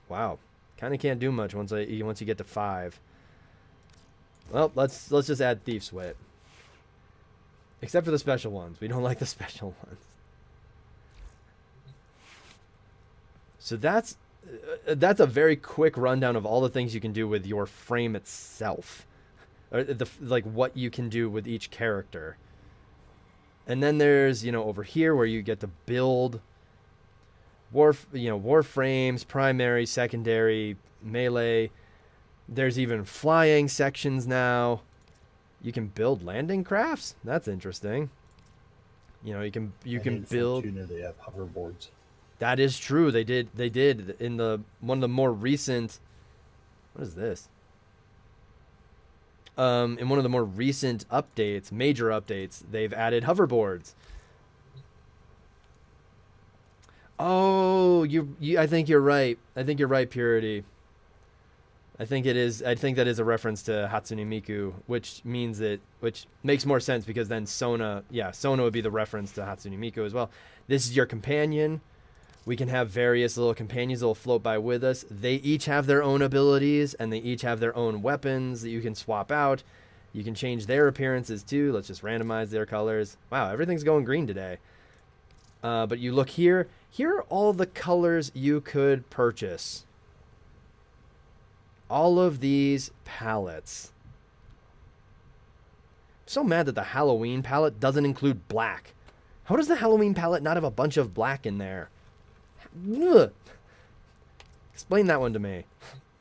Wow. Kind of can't do much once you get to 5. Well, let's just add Thief Sweat. Except for the special ones. We don't like the special ones. So that's a very quick rundown of all the things you can do with your frame itself. Or like what you can do with each character. And then there's, over here where you get to build warframes, primary, secondary, melee. There's even flying sections now. You can build landing crafts. That's interesting. You can build. They have hoverboards. That is true. They did in one of the more recent. What is this? In one of the more recent updates, major updates, they've added hoverboards. Oh, I think you're right. I think you're right, Purity. I think it is. I think that is a reference to Hatsune Miku, which makes more sense because then Sona would be the reference to Hatsune Miku as well. This is your companion. We can have various little companions that will float by with us. They each have their own abilities and they each have their own weapons that you can swap out. You can change their appearances too. Let's just randomize their colors. Wow, everything's going green today. But you look here. Here are all the colors you could purchase. All of these palettes. I'm so mad that the Halloween palette doesn't include black. How does the Halloween palette not have a bunch of black in there? Ugh. Explain that one to me.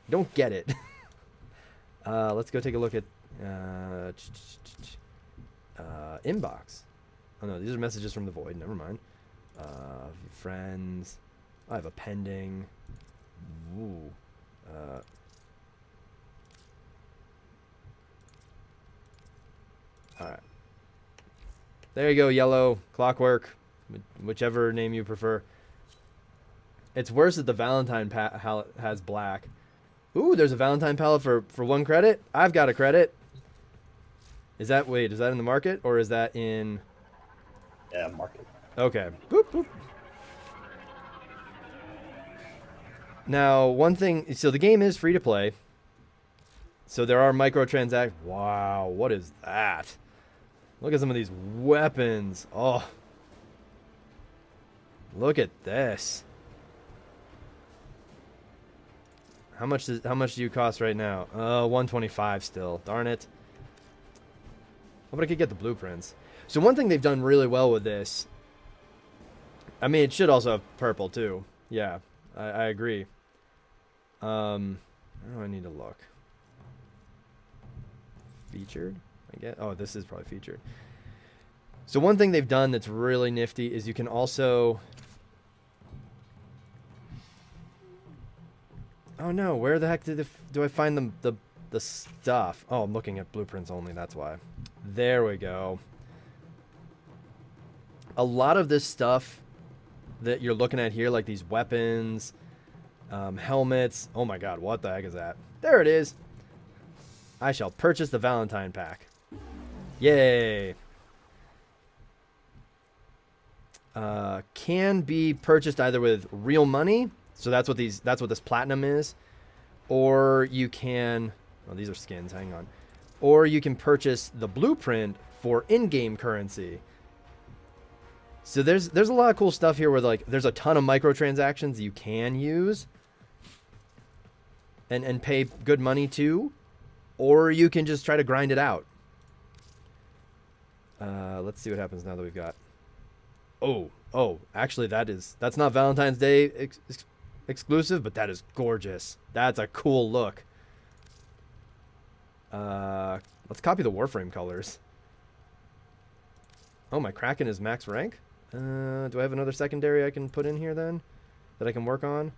Don't get it. Let's go take a look at inbox. Oh no, these are messages from the void. Never mind. Friends. I have a pending. Ooh. Alright. There you go, yellow, clockwork, whichever name you prefer. It's worse that the Valentine palette has black. Ooh, there's a Valentine palette for 1 credit? I've got a credit. Is that in the market or is that in... Yeah, market. Okay. Boop, boop. Now, one thing... So the game is free to play. So there are microtransactions. Wow, what is that? Look at some of these weapons. Oh. Look at this. How much do you cost right now? 125 still. Darn it. Oh, but I could get the blueprints. So one thing they've done really well with this. I mean, it should also have purple too. Yeah, I agree. Where do I need to look? Featured, I guess. Oh, this is probably featured. So one thing they've done that's really nifty is you can also... Oh no, where the heck do I find the stuff? Oh, I'm looking at blueprints only, that's why. There we go. A lot of this stuff that you're looking at here, like these weapons, helmets. Oh my god, what the heck is that? There it is. I shall purchase the Valentine pack. Yay. Can be purchased either with real money, so that's what this platinum is, or you can, oh, these are skins, hang on. Or you can purchase the blueprint for in-game currency. So there's a lot of cool stuff here where like there's a ton of microtransactions you can use and pay good money to, or you can just try to grind it out. Let's see what happens now that we've got. Oh, actually that's not Valentine's Day exclusive, but that is gorgeous. That's a cool look. Let's copy the Warframe colors. Oh, my Kraken is max rank. Do I have another secondary I can put in here then that I can work on?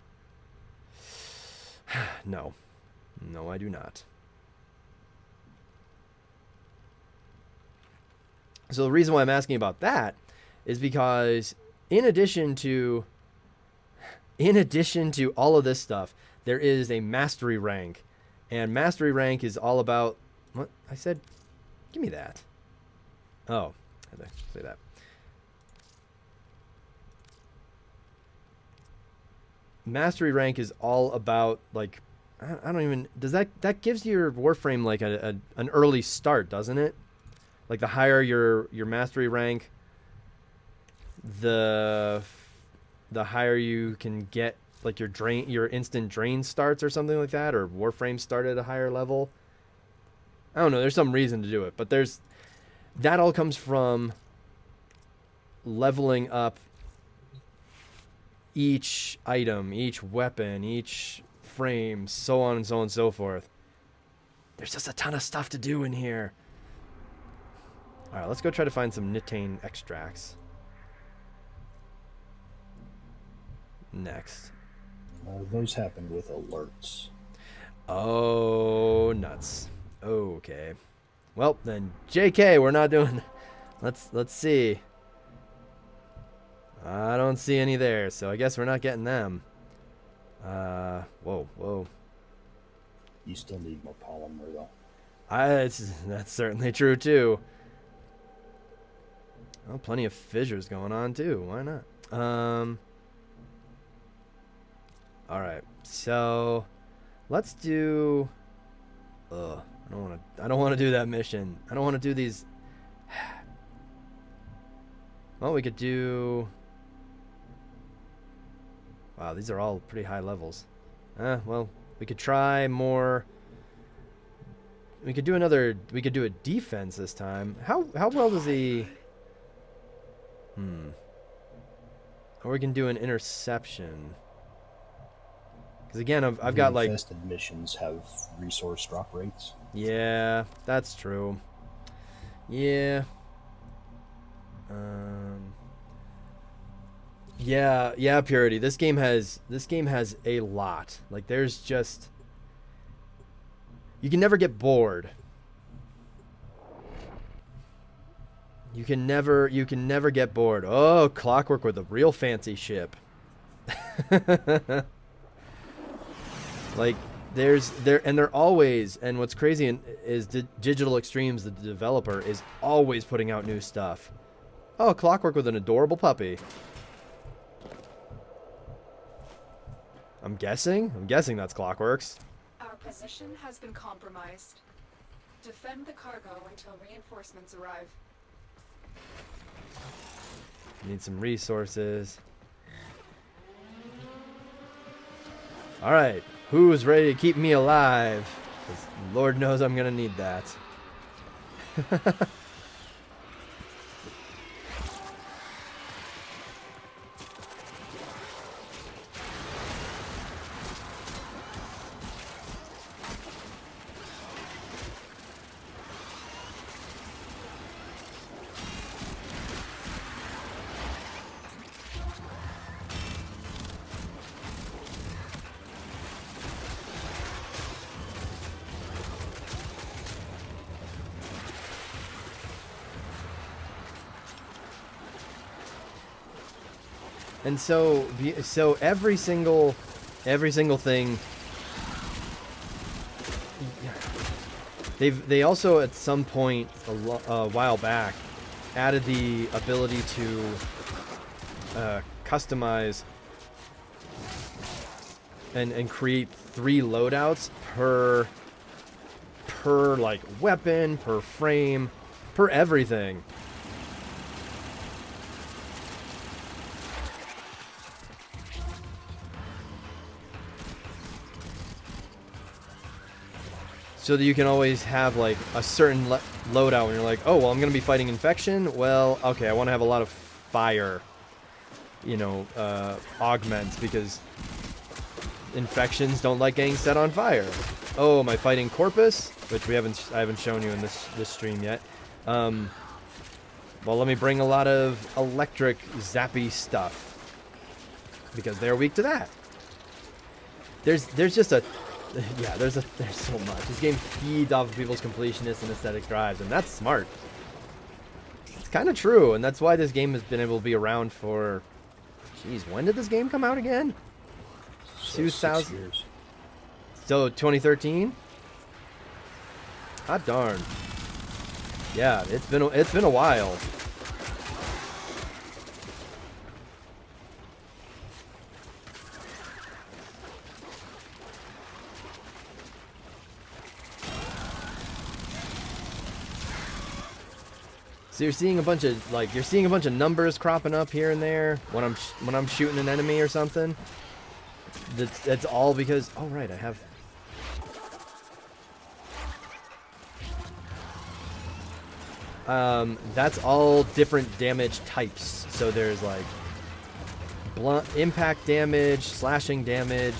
No, I do not. So the reason why I'm asking about that is because in addition to all of this stuff, there is a mastery rank. And mastery rank is all about... What? I said... Give me that. Oh, I had to say that. mastery rank is all about like I don't even does that gives your Warframe like an early start, doesn't it? Like the higher your mastery rank, the higher you can get like your instant drain starts or something like that, or Warframe start at a higher level. I don't know, there's some reason to do it, but that all comes from leveling up each item, each weapon, each frame, so on and so on and so forth. There's just a ton of stuff to do in here. Alright, let's go try to find some Nitane extracts. Next. Those happen with alerts. Oh, nuts. Okay. Well, then, JK, we're not doing... Let's see. I don't see any there, so I guess we're not getting them. Whoa. You still need more polymer, though. That's certainly true, too. Oh, plenty of fissures going on, too. Why not? Alright, so... Let's do... Ugh, I don't want to do that mission. I don't want to do these... Well, we could do... Wow, these are all pretty high levels. Well, we could try more... We could do a defense this time. How well does he... Or we can do an interception. Because again, I've got like... Infested missions have resource drop rates. Yeah, that's true. Yeah. Yeah, Purity. This game has a lot. Like there's just you can never get bored. You can never get bored. Oh, Clockwork with a real fancy ship. Like they're always, and what's crazy is Digital Extremes, the developer, is always putting out new stuff. Oh, Clockwork with an adorable puppy. I'm guessing that's Clockwork's. Our position has been compromised. Defend the cargo until reinforcements arrive. Need some resources. All right, who's ready to keep me alive? 'Cause Lord knows I'm gonna need that. And so every single thing. They also at some point a while back added the ability to customize and create 3 loadouts per like weapon, per frame, per everything. So that you can always have like a certain loadout when you're like, oh, well, I'm going to be fighting infection. Well, okay, I want to have a lot of fire, augments because infections don't like getting set on fire. Oh, am I fighting Corpus? Which I haven't shown you in this stream yet. Well, let me bring a lot of electric zappy stuff because they're weak to that. There's just a... Yeah, there's so much. This game feeds off of people's completionist and aesthetic drives, and that's smart. It's kind of true, and that's why this game has been able to be around for... Jeez, when did this game come out again? So 2000. 6 years. So 2013. Hot darn. Yeah, it's been a while. So you're seeing a bunch of numbers cropping up here and there when I'm shooting an enemy or something. That's all because, oh right, I have. That's all different damage types. So there's like blunt impact damage, slashing damage,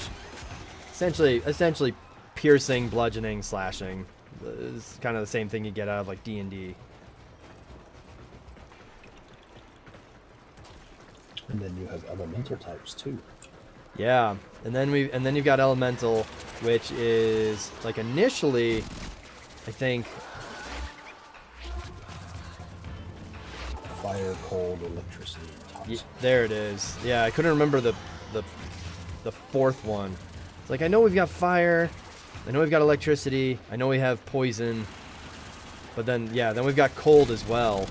essentially piercing, bludgeoning, slashing. It's kind of the same thing you get out of like D&D. And then you have elemental types too. Yeah, and then you've got elemental, which is like initially, I think. Fire, cold, electricity, and toxic. There it is. Yeah, I couldn't remember the fourth one. It's like I know we've got fire, I know we've got electricity, I know we have poison, but then then we've got cold as well.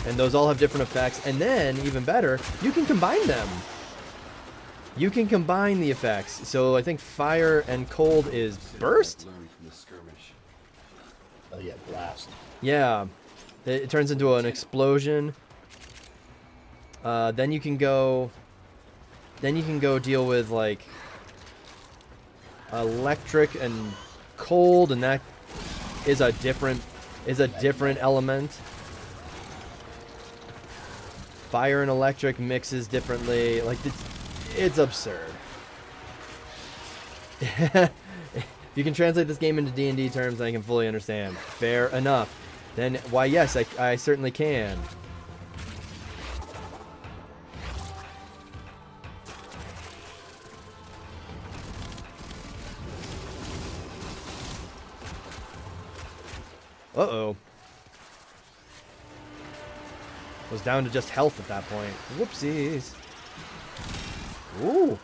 And those all have different effects. And then, even better, you can combine them. You can combine the effects. So I think fire and cold is burst? Oh yeah, blast. Yeah. It turns into an explosion. Then you can go deal with like electric and cold, and that is a different element. Fire and electric mixes differently. Like it's absurd. If you can translate this game into D&D terms, I can fully understand. Fair enough. Then why yes, I certainly can. Uh-oh. Was down to just health at that point. Whoopsies. Ooh.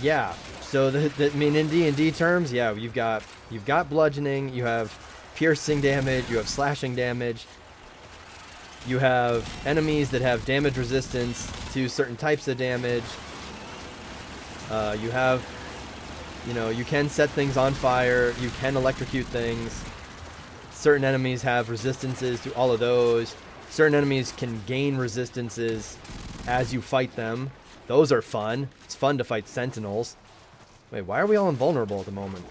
Yeah. So I mean, in D&D terms, yeah, you've got bludgeoning, you have piercing damage, you have slashing damage, you have enemies that have damage resistance to certain types of damage. You have, you can set things on fire, you can electrocute things. Certain enemies have resistances to all of those. Certain enemies can gain resistances as you fight them. Those are fun. It's fun to fight sentinels. Wait, why are we all invulnerable at the moment?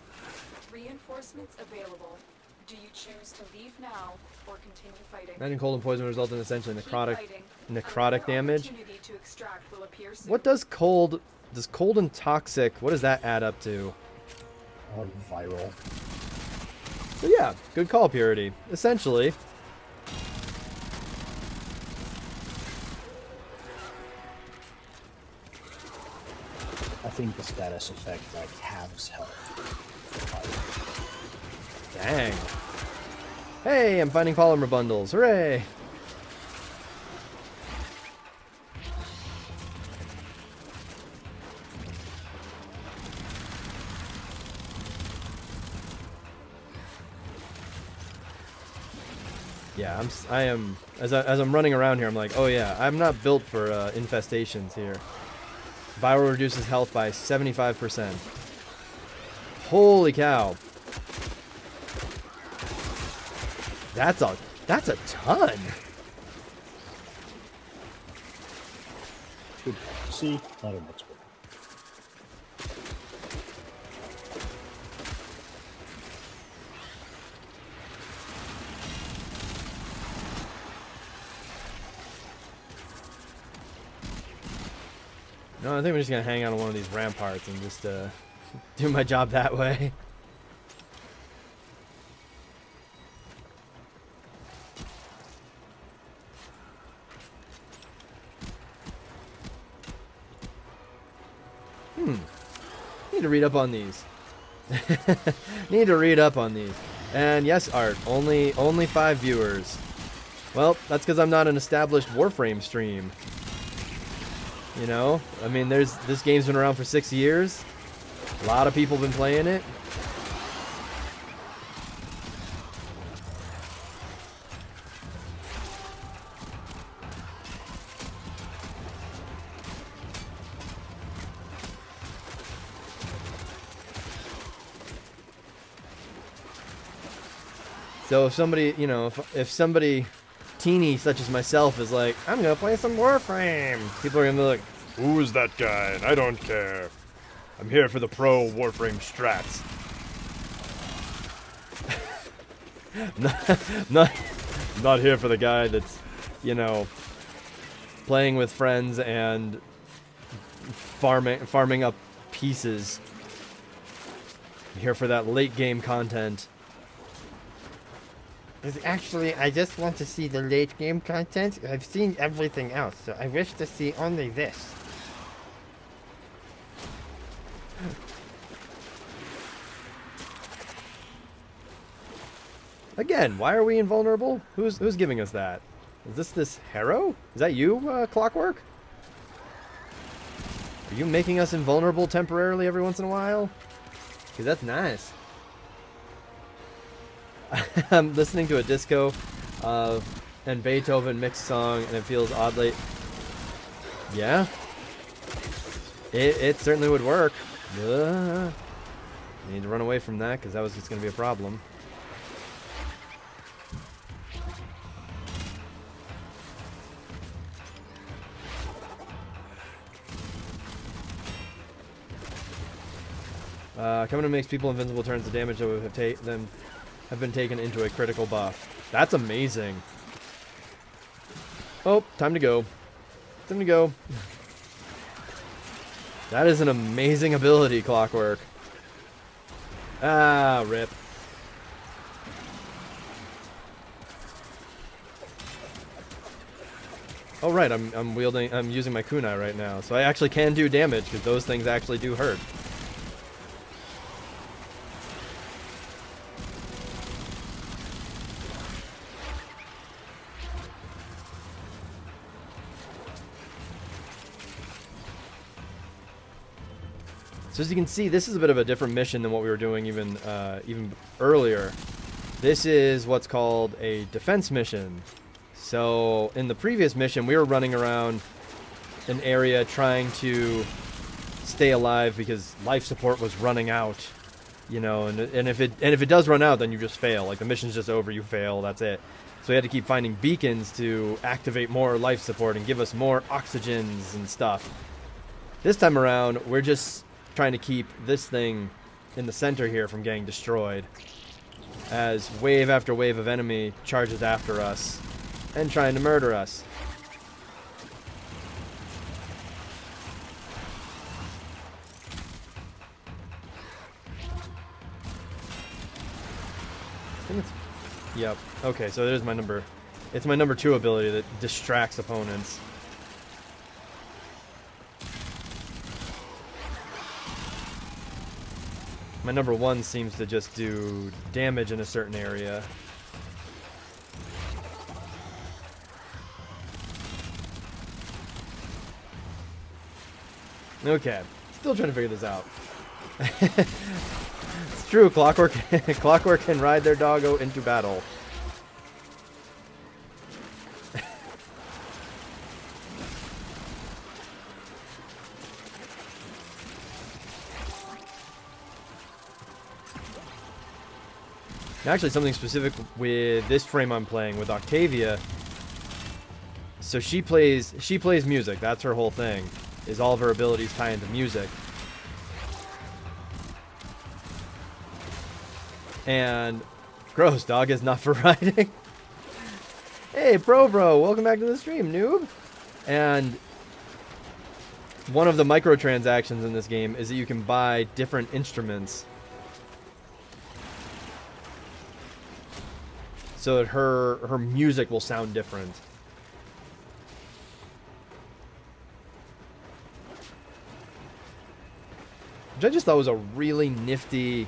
Reinforcements available. Do you choose to leave now or continue fighting? Magic cold and poison result in essentially Keep fighting. necrotic damage. Opportunity to extract will appear soon. What does cold and toxic, what does that add up to? Viral. So yeah, good call, Purity. Essentially. I think the status effect like halves health. Dang. Hey, I'm finding polymer bundles. Hooray! Yeah, I am as I'm running around here, I'm like, oh yeah, I'm not built for infestations here. Viral reduces health by 75%. Holy cow. That's a ton. Good. See, not a much better. No, I think we're just gonna hang out on one of these ramparts and just do my job that way. Need to read up on these. Need to read up on these. And yes, Art, only 5 viewers. Well, that's because I'm not an established Warframe stream. I mean, this game's been around for 6 years. A lot of people have been playing it. So if somebody, if somebody teeny such as myself is like, I'm gonna play some Warframe, people are gonna be like, who is that guy? And I don't care. I'm here for the pro Warframe strats. not here for the guy that's, playing with friends and farming up pieces. I'm here for that late game content. Actually, I just want to see the late game content. I've seen everything else, so I wish to see only this. Again, why are we invulnerable? Who's giving us that? Is this Harrow? Is that you, Clockwork? Are you making us invulnerable temporarily every once in a while? Because that's nice. I'm listening to a disco and Beethoven mixed song, and it feels oddly... Yeah? It certainly would work. I need to run away from that, because that was just going to be a problem. Coming in makes people invincible, turns the damage that would have been taken into a critical buff. That's amazing. Oh, time to go. Time to go. That is an amazing ability, Clockwork. Ah, rip. Oh right, I'm using my kunai right now, so I actually can do damage because those things actually do hurt. So as you can see, this is a bit of a different mission than what we were doing even earlier. This is what's called a defense mission. So in the previous mission, we were running around an area trying to stay alive because life support was running out, and if it does run out, then you just fail. Like the mission's just over, you fail, that's it. So we had to keep finding beacons to activate more life support and give us more oxygens and stuff. This time around, we're just trying to keep this thing in the center here from getting destroyed as wave after wave of enemy charges after us and trying to murder us. I think it's... Yep. Okay, so there's my number. It's my number 2 ability that distracts opponents. My number 1 seems to just do damage in a certain area. Okay, still trying to figure this out. It's true, Clockwork can ride their doggo into battle. Actually, something specific with this frame I'm playing with Octavia. So she plays music. That's her whole thing. Is all of her abilities tie into music. And gross, dog is not for riding. Hey, bro, welcome back to the stream, noob. And one of the microtransactions in this game is that you can buy different instruments. So that her music will sound different. Which I just thought was a really nifty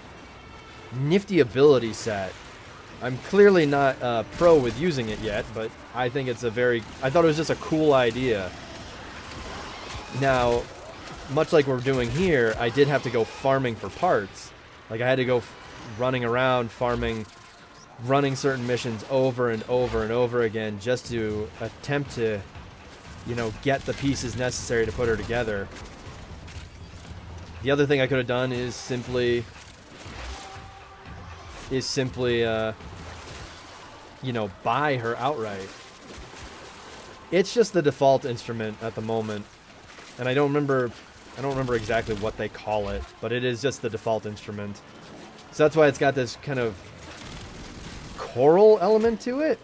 ability set. I'm clearly not pro with using it yet, but I think it's I thought it was just a cool idea. Now, much like we're doing here, I did have to go farming for parts. Like I had to go running around running certain missions over and over and over again just to attempt to, get the pieces necessary to put her together. The other thing I could have done is simply you know, buy her outright. It's just the default instrument at the moment, and I don't remember exactly what they call it, but it is just the default instrument. So that's why it's got this kind of choral element to it.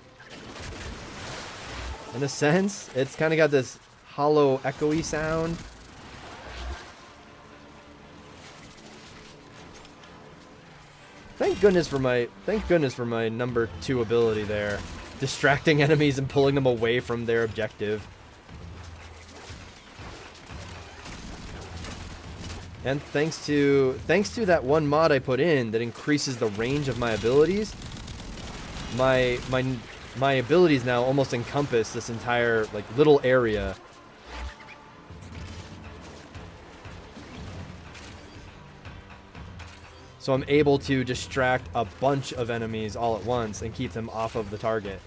In a sense, it's kind of got this hollow, echoey sound. Thank goodness for my number 2 ability there. Distracting enemies and pulling them away from their objective. And thanks to that one mod I put in that increases the range of my abilities, my abilities now almost encompass this entire like little area. So I'm able to distract a bunch of enemies all at once and keep them off of the target.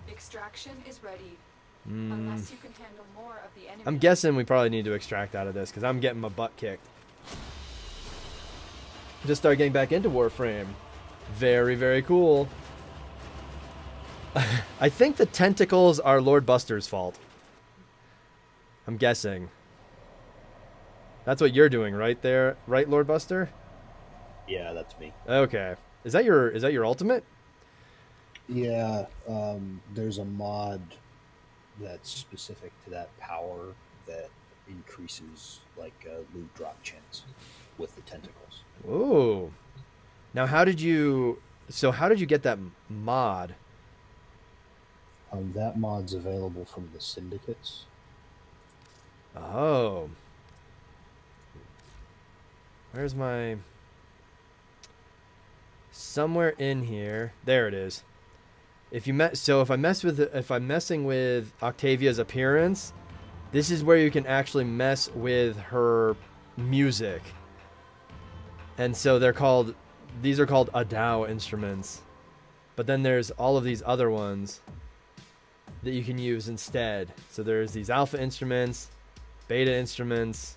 Extraction is ready. Unless you can handle more of the enemy. I'm guessing we probably need to extract out of this because I'm getting my butt kicked. Just start getting back into Warframe. Very, very cool. I think the tentacles are Lord Buster's fault. I'm guessing. That's what you're doing right there, right, Lord Buster? Yeah, that's me. Okay. Is that your ultimate? Yeah, there's a mod that's specific to that power that increases like loot drop chance with the tentacles. Ooh. Now, how did you get that mod? That mod's available from the syndicates. Oh. Where's my... Somewhere in here. There it is. If I'm messing with Octavia's appearance, this is where you can actually mess with her music. And so these are called Adao instruments. But then there's all of these other ones that you can use instead. So there's these alpha instruments, beta instruments.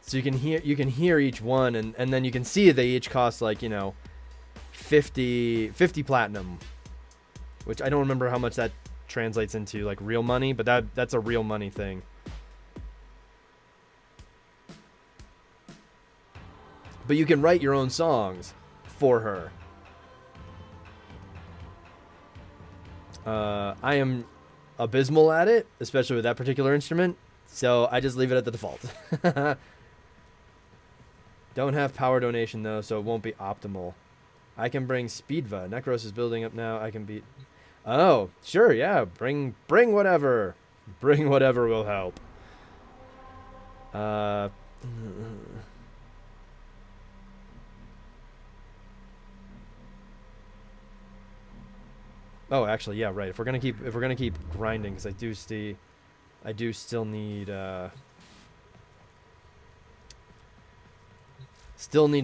So you can hear each one, and then you can see they each cost like, you know, 50 platinum, which I don't remember how much that translates into like real money, but that's a real money thing. But you can write your own songs for her. I am abysmal at it, especially with that particular instrument, so I just leave it at the default. Don't have power donation though, so it won't be optimal. I can bring Speedva. Necros is building up now. I can beat... Oh, sure, yeah. Bring whatever. Bring whatever will help. Oh, actually, yeah, right. If we're gonna keep grinding, because I do still need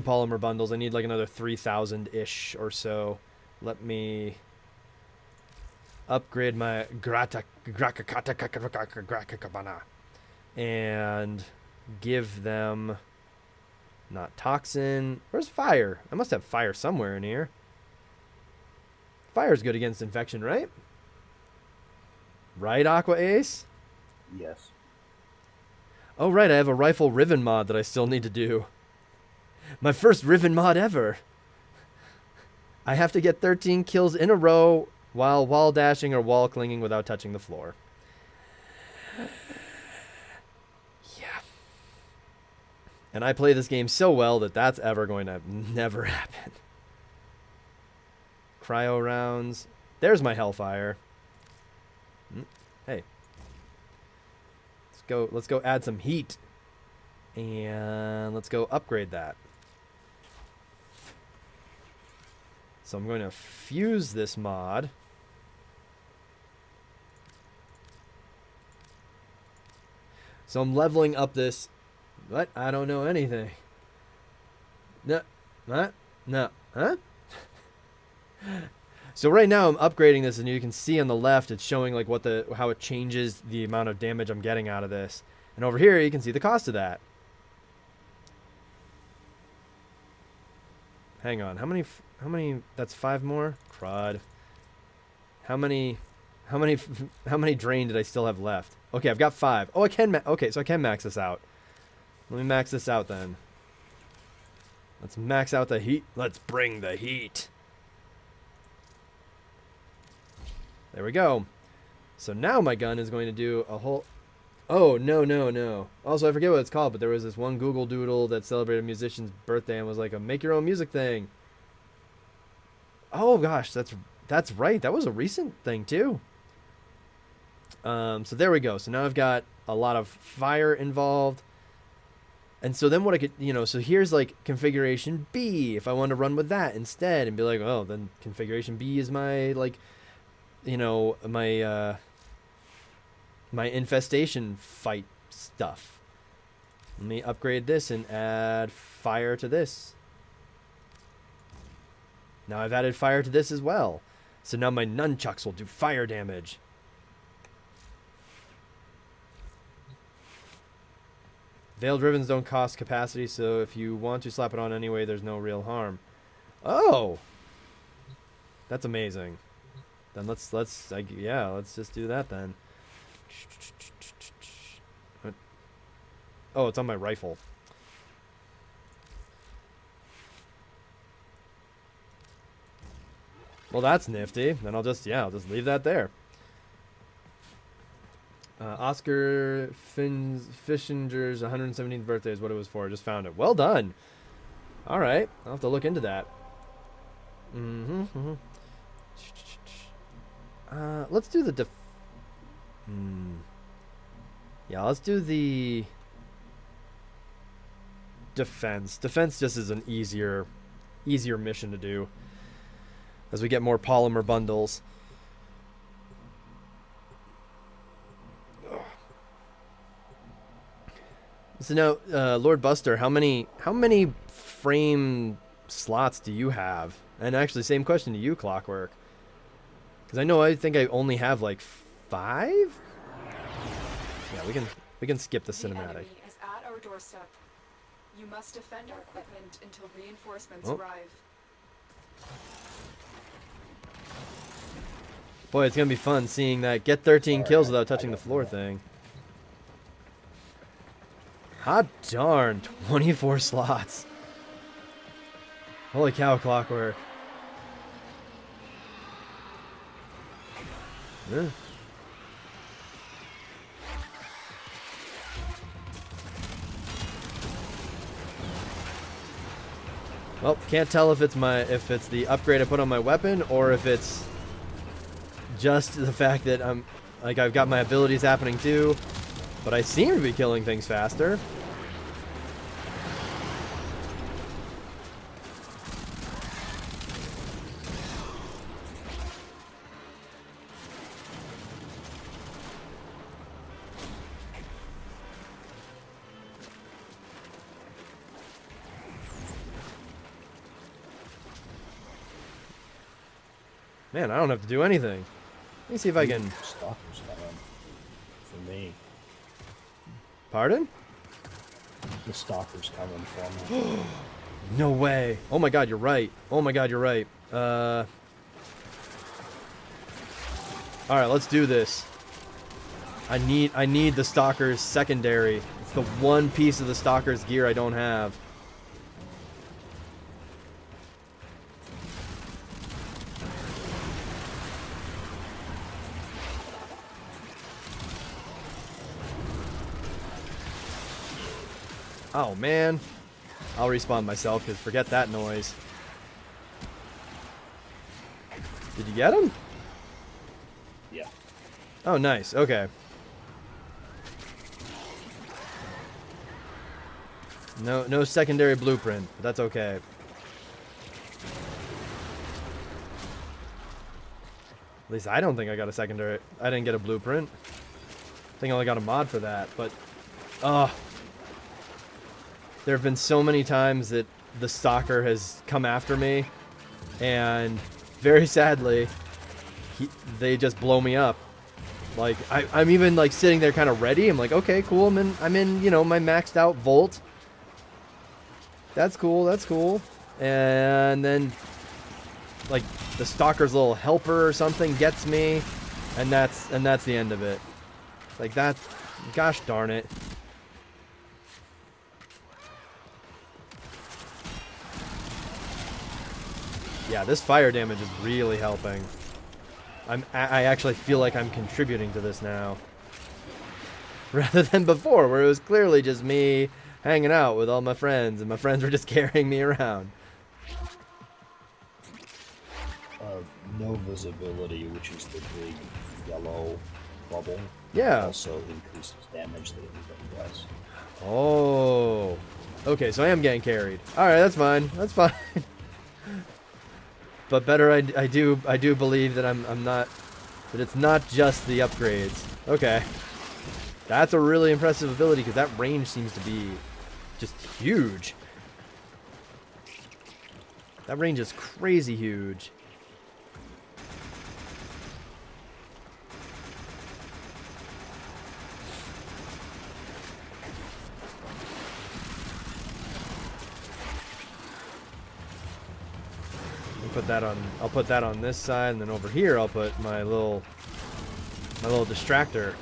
polymer bundles. I need like another 3,000-ish or so. Let me upgrade my and give them not toxin. Where's fire? I must have fire somewhere in here. Fire's good against infection, right? Right, Aqua Ace? Yes. Oh, right, I have a rifle Riven mod that I still need to do. My first Riven mod ever. I have to get 13 kills in a row while wall dashing or wall clinging without touching the floor. Yeah. And I play this game so well that that's ever going to never happen. Cryo rounds. There's my Hellfire. Hey. Let's go add some heat. And let's go upgrade that. So I'm going to fuse this mod. So I'm leveling up this. What? I don't know anything. No. What? No. Huh? So right now I'm upgrading this, and you can see on the left it's showing like how it changes the amount of damage I'm getting out of this. And over here you can see the cost of that. Hang on. How many? That's 5 more. Crud. How many drain did I still have left? Okay, I've got 5. Oh, I can. Okay, so I can max this out. Let me max this out then. Let's max out the heat. Let's bring the heat. There we go. So now my gun is going to do a whole... Oh, no. Also, I forget what it's called, but there was this one Google Doodle that celebrated a musician's birthday and was like a make your own music thing. Oh, gosh, that's right. That was a recent thing, too. So there we go. So now I've got a lot of fire involved. And so then what I could, so here's like configuration B, if I want to run with that instead and be like, oh, then configuration B is my, like, my infestation fight stuff. Let me upgrade this and add fire to this. Now I've added fire to this as well. So now my nunchucks will do fire damage. Veiled ribbons don't cost capacity, so if you want to slap it on anyway, there's no real harm. Oh! That's amazing. Then let's just do that then. Oh, it's on my rifle. Well, that's nifty. Then I'll just leave that there. Oscar Fishinger's 117th birthday is what it was for. I just found it. Well done. All right. I'll have to look into that. Let's do the yeah, let's do the defense. Defense just is an easier mission to do as we get more polymer bundles. So now, Lord Buster, how many frame slots do you have? And actually, same question to you, Clockwork. Because I think I only have like 5. Yeah, we can skip the cinematic. The enemy is at our doorstep. You must defend our equipment until reinforcements Oh. arrive. Boy, it's gonna be fun seeing that get 13 kills without touching the floor thing. Hot darn, 24 slots. Holy cow, Clockwork. Yeah. Well, can't tell if it's the upgrade I put on my weapon or if it's just the fact that I've got my abilities happening too, but I seem to be killing things faster. Man, I don't have to do anything. Let me see if I can... Stalker's coming for me. Pardon? The stalker's coming for me. No way. Oh my god, you're right. Oh my god, you're right. Alright, let's do this. I need the stalker's secondary. It's the one piece of the stalker's gear I don't have. Oh, man. I'll respawn myself, because forget that noise. Did you get him? Yeah. Oh, nice. Okay. No secondary blueprint, but that's okay. At least I don't think I got a secondary... I didn't get a blueprint. I think I only got a mod for that, but... There have been so many times that the stalker has come after me, and very sadly, they just blow me up. Like, I'm even like sitting there kind of ready. I'm like, okay, cool. I'm in, my maxed out Volt. That's cool. That's cool. and then like the stalker's little helper or something gets me, and that's the end of it. Like that. Gosh darn it. Yeah, this fire damage is really helping. I actually feel like I'm contributing to this now. Rather than before, where it was clearly just me hanging out with all my friends, and my friends were just carrying me around. No visibility, which is the big yellow bubble. Yeah. Also increases damage that anybody does. Oh. Okay, so I am getting carried. Alright, that's fine. That's fine. But better I do believe that I'm not, that it's not just the upgrades. Okay. That's a really impressive ability because that range seems to be just huge. That range is crazy huge. I'll put that on this side, and then over here I'll put my little distractor.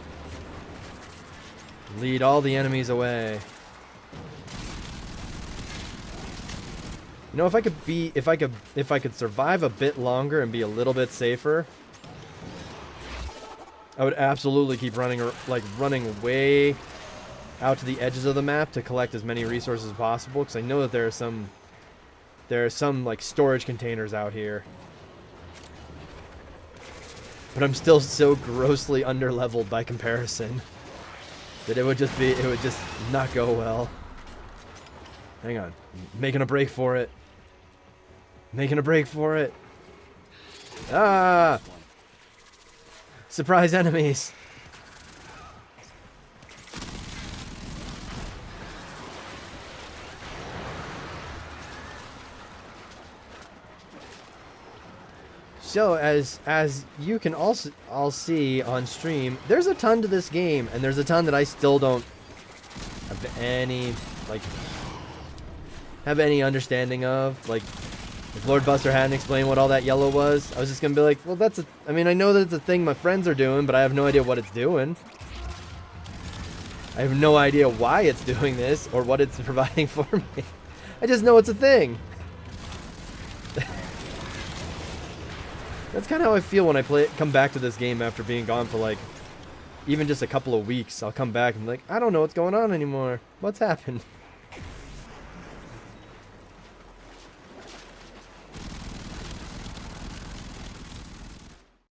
Lead all the enemies away. You know, if I could survive a bit longer and be a little bit safer, I would absolutely keep running way out to the edges of the map to collect as many resources as possible, because I know that there are some like storage containers out here. But I'm still so grossly underleveled by comparison that it would just not go well. Hang on. Making a break for it. Making a break for it. Ah! Surprise enemies. So as you can also all see on stream, there's a ton to this game, and there's a ton that I still don't have any understanding of. Like, if Lord Buster hadn't explained what all that yellow was, I was just gonna be like, well, I mean, I know that it's a thing my friends are doing, but I have no idea what it's doing. I have no idea why it's doing this or what it's providing for me. I just know it's a thing. That's kind of how I feel when I come back to this game after being gone for even just a couple of weeks. I'll come back and be like, I don't know what's going on anymore. What's happened?